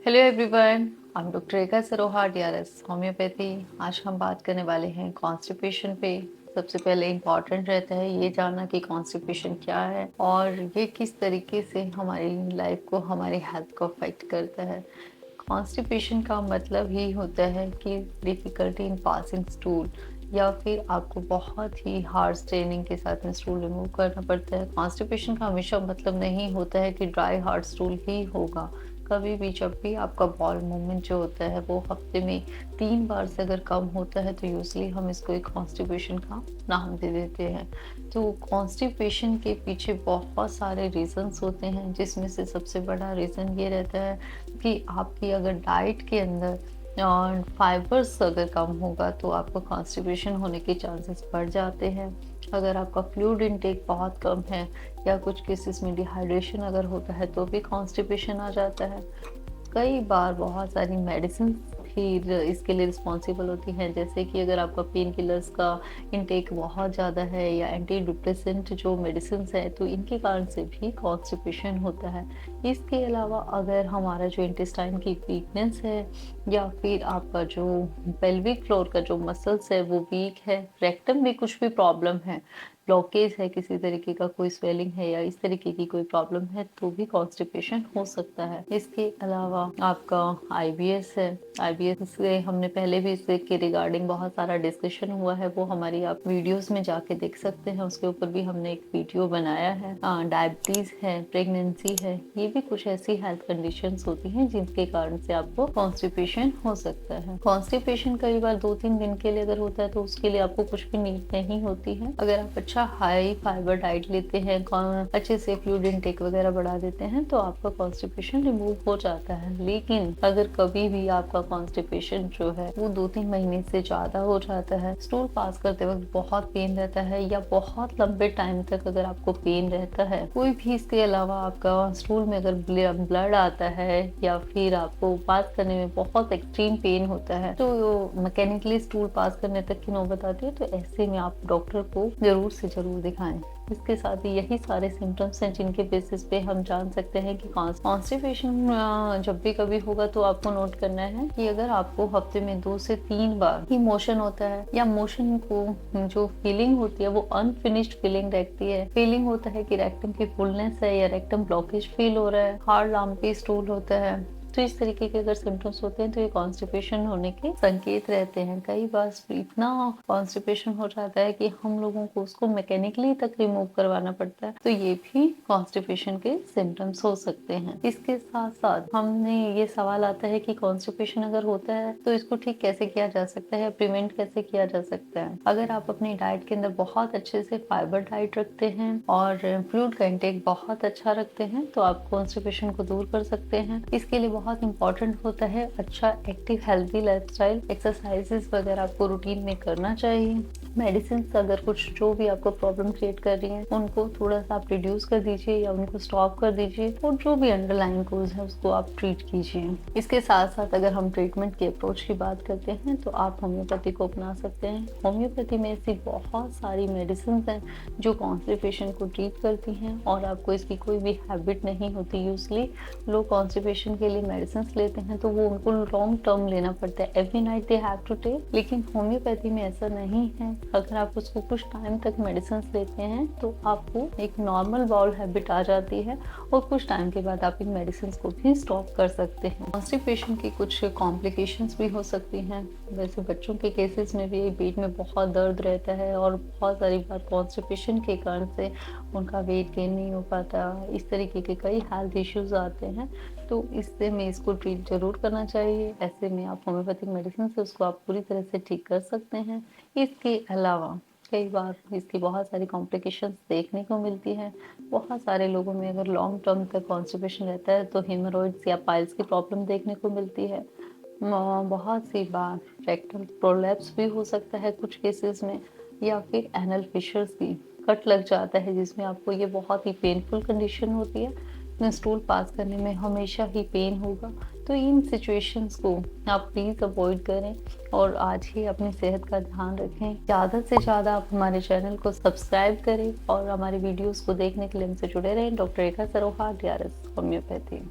Hello everyone, I am doctor Rekha Saroha DRS homeopathy. आज हम बात करने वाले हैं कॉन्स्टिपेशन पे। सबसे पहले इम्पॉर्टेंट रहता है ये जानना कि कॉन्स्टिपेशन क्या है और ये किस तरीके से हमारी लाइफ को, हमारी हेल्थ को अफेक्ट करता है। कॉन्स्टिपेशन का मतलब ही होता है कि डिफ़िकल्टी इन पासिंग स्टूल, या फिर आपको बहुत ही हार्ड स्ट्रेनिंग के साथ में स्टूल रिमूव करना पड़ता है। कॉन्स्टिपेशन का हमेशा मतलब नहीं होता है कि ड्राई हार्ड स्टूल ही होगा। कभी भी जब भी आपका बॉल मूवमेंट जो होता है वो हफ्ते में 3 बार से अगर कम होता है तो यूजली हम इसको एक कॉन्स्टिपेशन का नाम दे देते हैं। तो कॉन्स्टिपेशन के पीछे बहुत सारे रीजंस होते हैं, जिसमें से सबसे बड़ा रीज़न ये रहता है कि आपकी अगर डाइट के अंदर और फाइबर्स अगर कम होगा तो आपको कॉन्स्टिपेशन होने के चांसेस बढ़ जाते हैं। अगर आपका फ्लूइड इनटेक बहुत कम है या कुछ केसेस में डिहाइड्रेशन अगर होता है तो भी कॉन्स्टिपेशन आ जाता है। कई बार बहुत सारी मेडिसिन ही इसके लिए रिस्पॉन्सिबल होती हैं, जैसे कि अगर आपका पेन किलर्स का इनटेक बहुत ज़्यादा है या एंटी डिप्रेसेंट जो मेडिसिन है तो इनके कारण से भी कॉन्स्टिपेशन होता है। इसके अलावा अगर हमारा जो इंटेस्टाइन की वीकनेस है या फिर आपका जो पेल्विक फ्लोर का जो मसल्स है वो वीक है, रेक्टम में कुछ भी प्रॉब्लम है, ब्लॉकेज है, किसी तरीके का कोई स्वेलिंग है या इस तरीके की कोई प्रॉब्लम है तो भी कॉन्स्टिपेशन हो सकता है। इसके अलावा आपका आईबीएस है। आईबीएस से हमने पहले भी इसके रिगार्डिंग बहुत सारा डिस्कशन हुआ है, वो हमारी आप वीडियोस में जाके देख सकते हैं। उसके ऊपर भी हमने एक वीडियो बनाया है। डायबिटीज है, प्रेगनेंसी है, ये भी कुछ ऐसी हेल्थ कंडीशंस होती हैं जिनके कारण से आपको कॉन्स्टिपेशन हो सकता है। कॉन्स्टिपेशन कई बार 2-3 दिन के लिए अगर होता है तो उसके लिए आपको कुछ भी नीड नहीं होती है। अगर आप अच्छा हाई फाइबर डाइट लेते हैं, अच्छे से फ्लूइड इनटेक वगैरह बढ़ा देते हैं तो आपका कॉन्स्टिपेशन रिमूव हो जाता है। लेकिन अगर कभी भी आपका कॉन्स्टिपेशन जो है वो 2-3 महीने से ज्यादा हो जाता है, स्टूल पास करते वक्त बहुत पेन रहता है या बहुत लंबे टाइम तक अगर आपको पेन रहता है, कोई भी इसके अलावा आपका स्टूल में अगर ब्लड आता है या फिर आपको पास करने में बहुत एक्सट्रीम पेन होता है तो मैकेनिकली स्टूल पास करने तक की नौबत आती है, तो ऐसे में आप डॉक्टर को जरूर से जरूर दिखाएं। इसके साथ ही यही सारे सिम्टम्स हैं जिनके बेसिस पे हम जान सकते हैं कि कॉन्स्टिपेशन जब भी कभी होगा तो आपको नोट करना है कि अगर आपको हफ्ते में 2 से 3 बार ही मोशन होता है या मोशन को जो फीलिंग होती है वो अनफिनिश्ड फीलिंग रहती है, फीलिंग होता है कि रेक्टम की फुलनेस है या रेक्टम ब्लॉकेज फील हो रहा है, हार्ड लंपी स्टूल होता है, तो इस तरीके के अगर सिम्टम्स होते हैं तो ये कॉन्स्टिपेशन होने के संकेत रहते हैं। कई बार इतना कॉन्स्टिपेशन हो जाता है कि हम लोगों को उसको मैकेनिकली तक रिमूव करवाना पड़ता है, तो ये भी कॉन्स्टिपेशन के सिम्टम्स हो सकते हैं। इसके साथ साथ हमने ये सवाल आता है कि कॉन्स्टिपेशन अगर होता है तो इसको ठीक कैसे किया जा सकता है, प्रिवेंट कैसे किया जा सकता है। अगर आप अपनी डाइट के अंदर बहुत अच्छे से फाइबर डाइट रखते हैं और फ्लूइड का इंटेक बहुत अच्छा रखते हैं तो आप कॉन्स्टिपेशन को दूर कर सकते हैं। इसके लिए बहुत इंपॉर्टेंट होता है अच्छा एक्टिव हेल्दी लाइफस्टाइल, एक्सरसाइजेस वगैरह आपको रूटीन में करना चाहिए। मेडिसिन अगर कुछ जो भी आपको प्रॉब्लम क्रिएट कर रही हैं उनको थोड़ा सा आप रिड्यूस कर दीजिए या उनको स्टॉप कर दीजिए और जो भी अंडरलाइन कोज है उसको आप ट्रीट कीजिए। इसके साथ साथ अगर हम ट्रीटमेंट की अप्रोच की बात करते हैं तो आप होम्योपैथी को अपना सकते हैं। होम्योपैथी में ऐसी बहुत सारी मेडिसिन हैं जो कॉन्स्टिपेशन को ट्रीट करती हैं और आपको इसकी कोई भी हैबिट नहीं होती। यूजली लोग कॉन्स्टिपेशन के लिए मेडिसिन लेते हैं तो वो उनको लॉन्ग टर्म लेना पड़ता है, every night they have to take, लेकिन होम्योपैथी में ऐसा नहीं है। अगर आप उसको कुछ टाइम तक मेडिसिन लेते हैं तो आपको एक नॉर्मल बाउल हैबिट आ जाती है और कुछ टाइम के बाद आप इन मेडिसिन को भी स्टॉप कर सकते हैं। कॉन्स्टिपेशन की कुछ कॉम्प्लिकेशंस भी हो सकती हैं। वैसे बच्चों के केसेस में भी पेट में बहुत दर्द रहता है और बहुत सारी बार कॉन्स्टिपेशन के कारण से उनका वेट गेन नहीं हो पाता, इस तरीके के कई हेल्थ इश्यूज आते हैं, तो इससे में इसको ट्रीट जरूर करना चाहिए। ऐसे में आप होम्योपैथिक मेडिसिन से उसको आप पूरी तरह से ठीक कर सकते हैं। इसके अलावा कई बार इसकी बहुत सारी कॉम्प्लिकेशंस देखने को मिलती हैं। बहुत सारे लोगों में अगर लॉन्ग टर्म तक कॉन्स्टिपेशन रहता है तो हेमोरॉइड्स या पाइल्स की प्रॉब्लम देखने को मिलती है। बहुत सी बार रेक्टल प्रोलैप्स भी हो सकता है कुछ केसेस में, या फिर एनल फिशर्स भी, कट लग जाता है जिसमें आपको ये बहुत ही पेनफुल कंडीशन होती है, स्टूल पास करने में हमेशा ही पेन होगा। तो इन सिचुएशंस को आप प्लीज़ अवॉइड करें और आज ही अपनी सेहत का ध्यान रखें। ज़्यादा से ज़्यादा आप हमारे चैनल को सब्सक्राइब करें और हमारे वीडियोस को देखने के लिए हमसे जुड़े रहें। डॉक्टर रेखा सरोहा, डीआरएस होम्योपैथी।